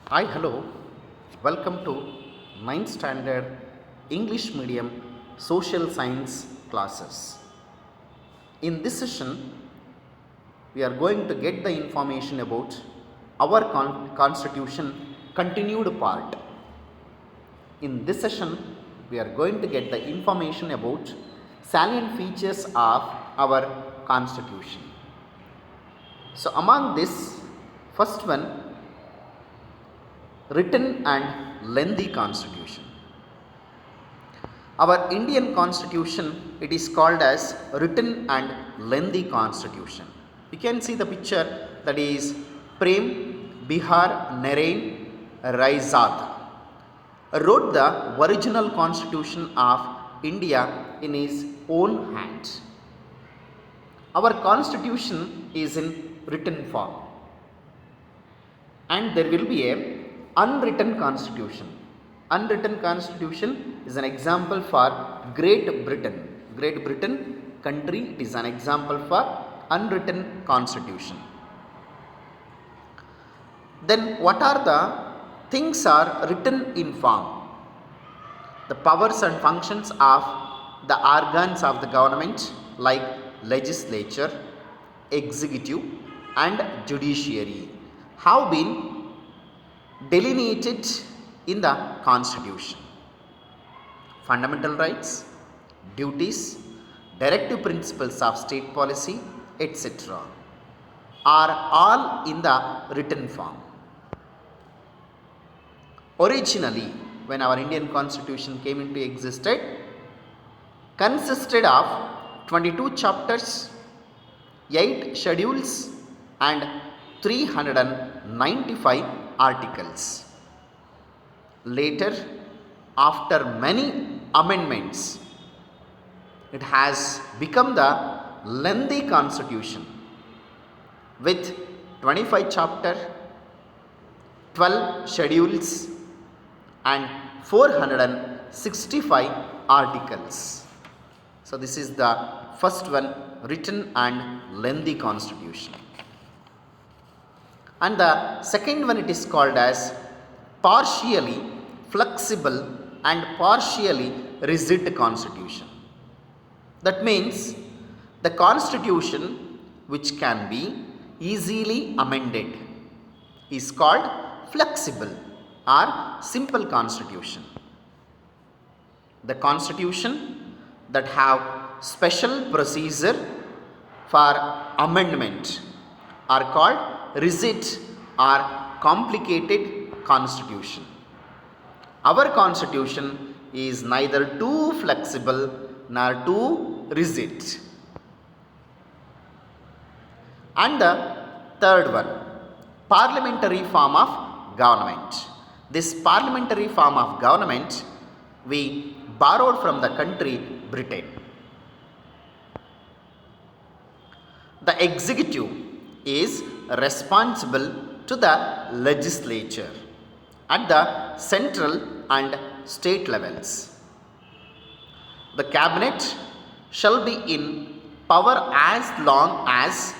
Hi, hello. Welcome to ninth standard English medium social science classes. In this session, we are going to get the information about our constitution continued part. In this session, we are going to get the information about salient features of our constitution. So, among this, first one, written and lengthy constitution. Our Indian constitution, it is called as written and lengthy constitution. You can see the picture, that is Prem Bihar Narain Raizad wrote the original constitution of India in his own hand. Our constitution is in written form, and there will be a unwritten constitution. Unwritten constitution is an example for Great Britain. Great Britain country, it is an example for unwritten constitution. Then what are the things are written in form? The powers and functions of the organs of the government like legislature, executive and judiciary have been delineated in the constitution. Fundamental rights, duties, directive principles of state policy, etc. are all in the written form. Originally, when our Indian constitution came into existence, consisted of 22 chapters, 8 schedules and 395 articles. Later, after many amendments, it has become the lengthy constitution with 25 chapters, 12 schedules and 465 articles. So, this is the first one, written and lengthy constitution. And the second one, it is called as partially flexible and partially rigid constitution. That means the constitution which can be easily amended is called flexible or simple constitution. The constitution that have special procedure for amendment are called rigid or complicated constitution. Our constitution is neither too flexible nor too rigid. And the third one, parliamentary form of government. This parliamentary form of government we borrowed from the country Britain. The executive is responsible to the legislature at the central and state levels. The cabinet shall be in power as long as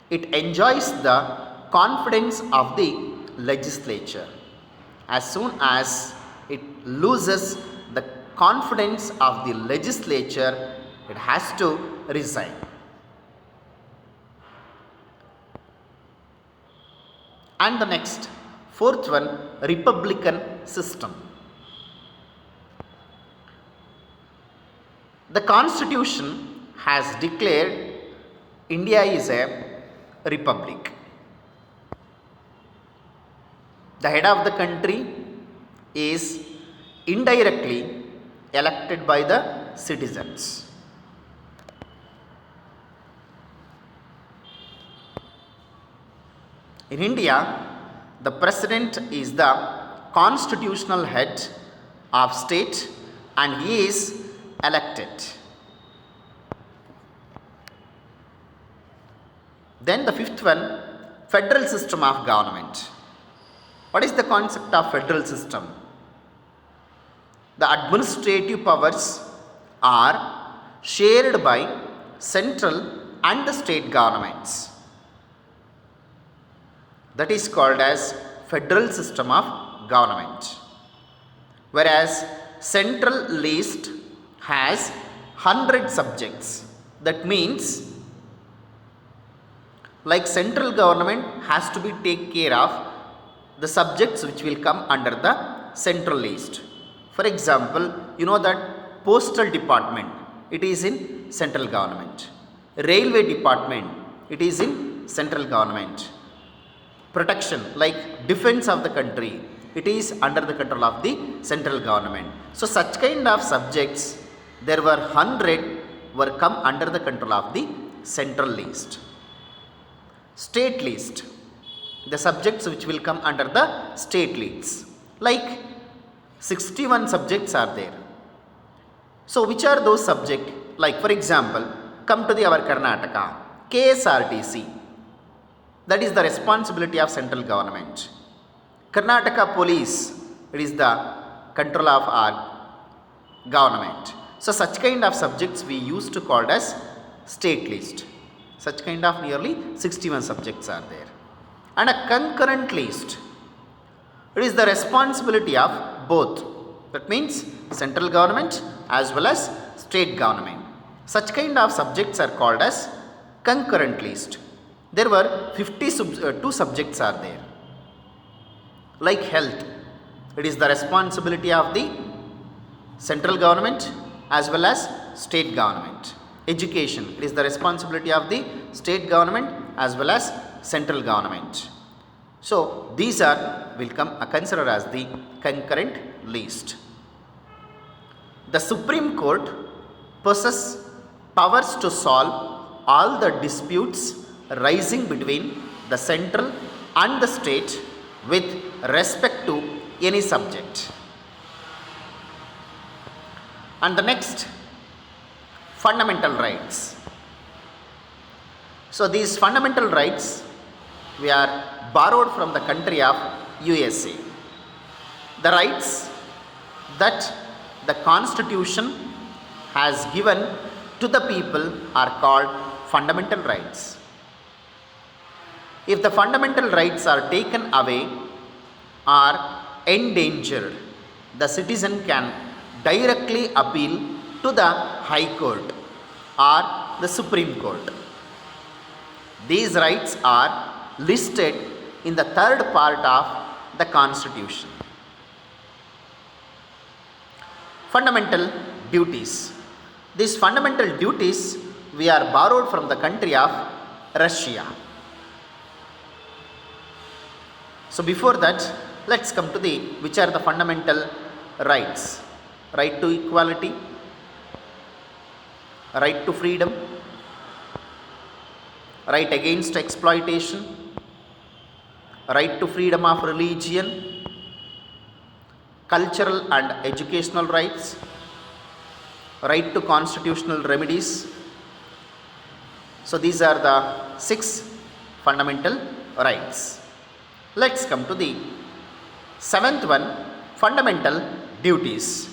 it enjoys the confidence of the legislature. As soon as it loses the confidence of the legislature, it has to resign. And the next, fourth one, republican system. The constitution has declared India is a republic. The head of the country is indirectly elected by the citizens. In India, the president is the constitutional head of state and he is elected. Then the fifth one, federal system of government. What is the concept of federal system? The administrative powers are shared by central and the state governments. That is called as federal system of government. Whereas central list has 100 subjects. That means like central government has to be take care of the subjects which will come under the central list. For example, you know that postal department, it is in central government. Railway department, it is in central government. Protection like defense of the country, it is under the control of the central government. So such kind of subjects, there were 100 were come under the control of the central list. State list, the subjects which will come under the state lists, like 61 subjects are there. So which are those subjects? Like for example, come to the our Karnataka, KSRTC, that is the responsibility of central government. Karnataka police, it is the control of our government. So such kind of subjects we used to call as state list. Such kind of nearly 61 subjects are there. And a concurrent list, it is the responsibility of both. That means central government as well as state government. Such kind of subjects are called as concurrent list. There were 52 subjects are there. Like health, it is the responsibility of the central government as well as state government. Education, it is the responsibility of the state government as well as central government. So these are will come considered as the concurrent list. The Supreme Court possesses powers to solve all the disputes rising between the central and the state with respect to any subject. And the next, fundamental rights. So these fundamental rights we are borrowed from the country of USA. The rights that the Constitution has given to the people are called fundamental rights. If the fundamental rights are taken away or endangered, the citizen can directly appeal to the High Court or the Supreme Court. These rights are listed in the third part of the Constitution. Fundamental duties. These fundamental duties we are borrowed from the country of Russia. So before that, let's come to the which are the fundamental rights. Right to equality, right to freedom, right against exploitation, right to freedom of religion, cultural and educational rights, right to constitutional remedies. So these are the 6 fundamental rights. Let's come to the 7th one, fundamental duties.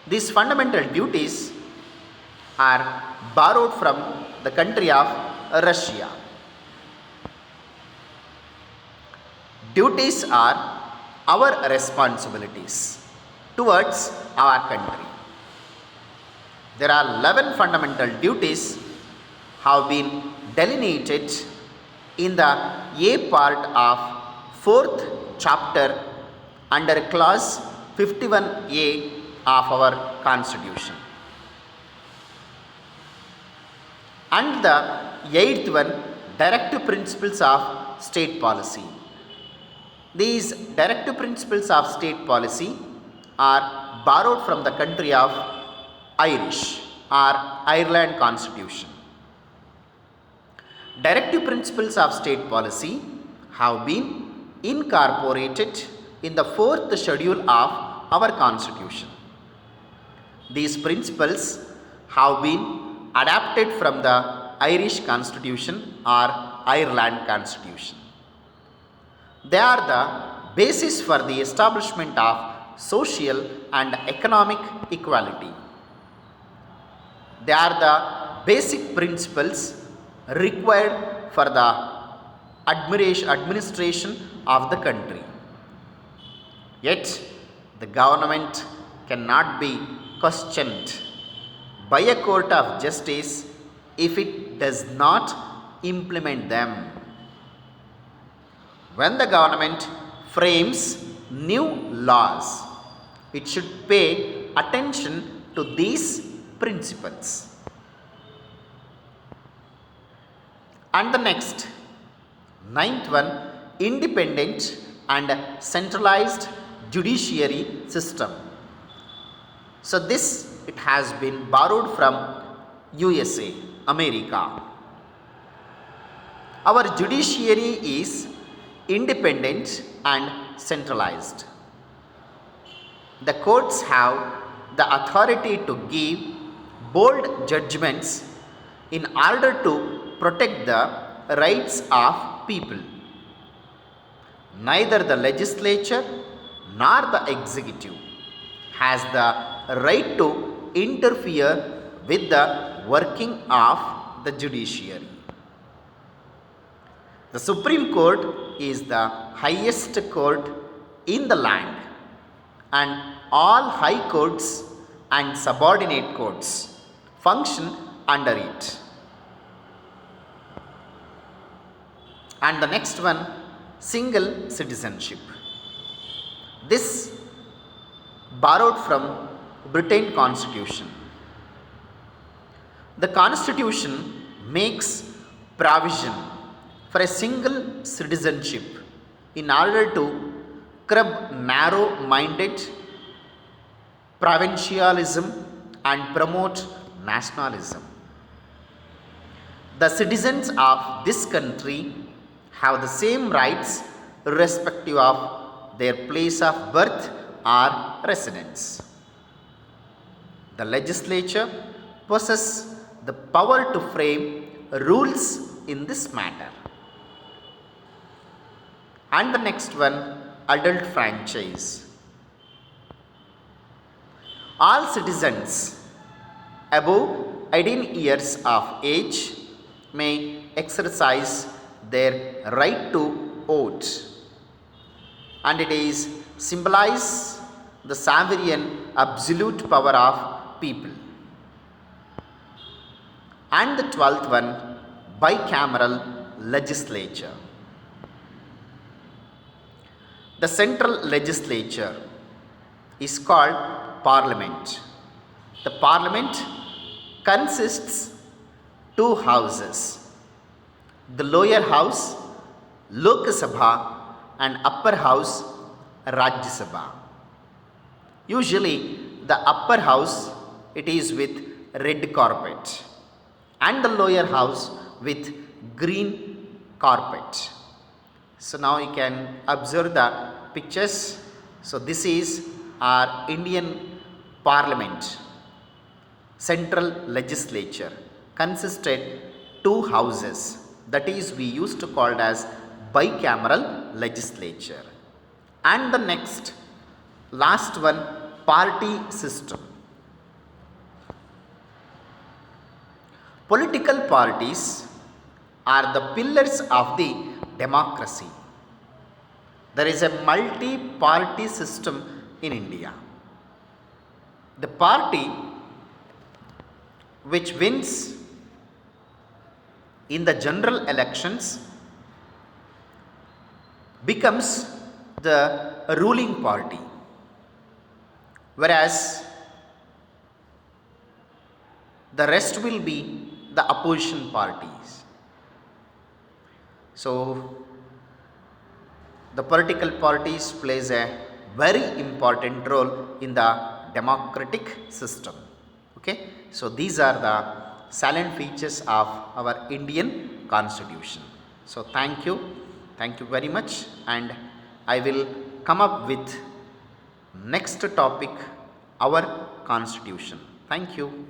These fundamental duties are borrowed from the country of Russia. Duties are our responsibilities towards our country. There are 11 fundamental duties have been delineated in the A part of 4th chapter under clause 51A of our Constitution. And the 8th one, directive principles of state policy. These directive principles of state policy are borrowed from the country of Irish or Ireland Constitution. Directive principles of state policy have been incorporated in the 4th schedule of our Constitution. These principles have been adapted from the Irish Constitution or Ireland Constitution. They are the basis for the establishment of social and economic equality. They are the basic principles required for the administration of the country. Yet, the government cannot be questioned by a court of justice if it does not implement them. When the government frames new laws, it should pay attention to these principles. And the next, ninth one, independent and centralized judiciary system. So this it has been borrowed from USA, America. Our judiciary is independent and centralized. The courts have the authority to give bold judgments in order to protect the rights of people. Neither the legislature nor the executive has the right to interfere with the working of the judiciary. The Supreme Court is the highest court in the land, and all high courts and subordinate courts function under it. And the next one, single citizenship. This borrowed from Britain Constitution. The Constitution makes provision for a single citizenship in order to curb narrow-minded provincialism and promote nationalism. The citizens of this country have the same rights irrespective of their place of birth or residence. The legislature possesses the power to frame rules in this matter. And the next one, adult franchise. All citizens above 18 years of age may exercise their right to vote, and it is symbolize the sovereign absolute power of people. And the 12th one, bicameral legislature. The central legislature is called Parliament. The Parliament consists two houses, the lower house Lok Sabha and upper house Rajya Sabha. Usually the upper house it is with red carpet and the lower house with green carpet. So now you can observe the pictures. So this is our Indian Parliament, central legislature consisted two houses, that is we used to call it as bicameral legislature. And the next last one, party system. Political parties are the pillars of the democracy. There is a multi-party system in India. The party which wins in the general elections becomes the ruling party, whereas the rest will be the opposition parties. So the political parties plays a very important role in the democratic system. Okay, so these are the salient features of our Indian Constitution. So thank you very much, and I will come up with next topic, our Constitution. Thank you.